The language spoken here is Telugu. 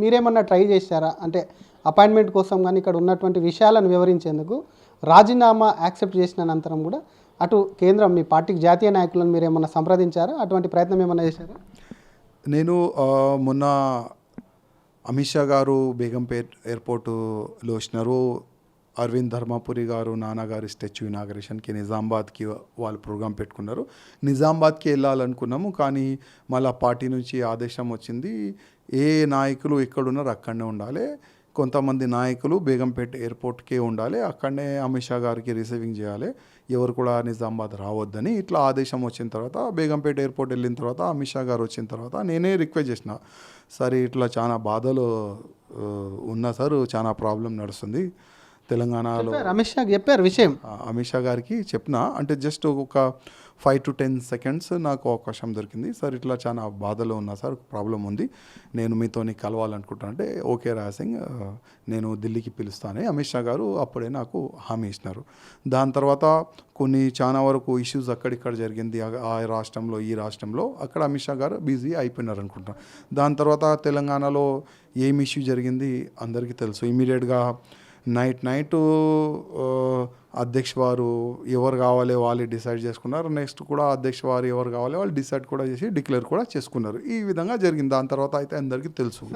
మీరేమన్నా ట్రై చేశారా? అంటే అపాయింట్మెంట్ కోసం కానీ ఇక్కడ ఉన్నటువంటి విషయాలను వివరించేందుకు రాజీనామా యాక్సెప్ట్ చేసిన అనంతరం కూడా అటు కేంద్రం మీ పార్టీకి జాతీయ నాయకులను మీరు ఏమన్నా సంప్రదించారా? అటువంటి ప్రయత్నం ఏమన్నా చేశారా? నేను మొన్న అమిత్ షా గారు బేగంపేట్ ఎయిర్పోర్టులో వచ్చినారు. అరవింద్ ధర్మపురి గారు నాన్నగారి స్టాచ్యూ ఇనాగరేషన్కి నిజామాబాద్కి వాళ్ళు ప్రోగ్రాం పెట్టుకున్నారు. నిజామాబాద్కి వెళ్ళాలనుకున్నాము, కానీ మళ్ళీ పార్టీ నుంచి ఆదేశం వచ్చింది, ఏ నాయకులు ఎక్కడున్నారు అక్కడనే ఉండాలి, కొంతమంది నాయకులు బేగంపేట ఎయిర్పోర్ట్కే ఉండాలి, అక్కడనే అమిత్ షా గారికి రిసీవింగ్ చేయాలి, ఎవరు కూడా నిజామాబాద్ రావద్దని ఇట్లా ఆదేశం వచ్చిన తర్వాత బేగంపేట ఎయిర్పోర్ట్ వెళ్ళిన తర్వాత అమిత్ షా గారు వచ్చిన తర్వాత నేనే రిక్వెస్ట్ చేసిన, సరే ఇట్లా చాలా బాధలు ఉన్నా సార్, చాలా ప్రాబ్లం నడుస్తుంది తెలంగాణలో. అమిత్ షా చెప్పారు విషయం, అమిత్ షా గారికి చెప్పిన, అంటే జస్ట్ ఒక 5 to 10 seconds నాకు అవకాశం దొరికింది. సార్ ఇట్లా చాలా బాధలో ఉన్నా సార్, ప్రాబ్లం ఉంది, నేను మీతోని కలవాలనుకుంటున్నా అంటే ఓకే రాసింగ్, నేను ఢిల్లీకి పిలుస్తానని అమిత్ షా గారు అప్పుడే నాకు హామీ ఇచ్చినారు. దాని తర్వాత కొన్ని చాలా వరకు ఇష్యూస్ అక్కడిక్కడ జరిగింది, ఆ రాష్ట్రంలో ఈ రాష్ట్రంలో, అక్కడ అమిత్ షా గారు బిజీ అయిపోయినారు అనుకుంటా. దాని తర్వాత తెలంగాణలో ఏం ఇష్యూ జరిగింది అందరికీ తెలుసు. ఇమీడియట్గా నైట్ అధ్యక్ష వారు ఎవరు కావాలి వాళ్ళు డిసైడ్ చేసుకున్నారు. నెక్స్ట్ కూడా అధ్యక్ష వారు ఎవరు కావాలి వాళ్ళు డిసైడ్ కూడా చేసి డిక్లేర్ కూడా చేసుకున్నారు. ఈ విధంగా జరిగింది. దాని తర్వాత అయితే అందరికీ తెలుసు.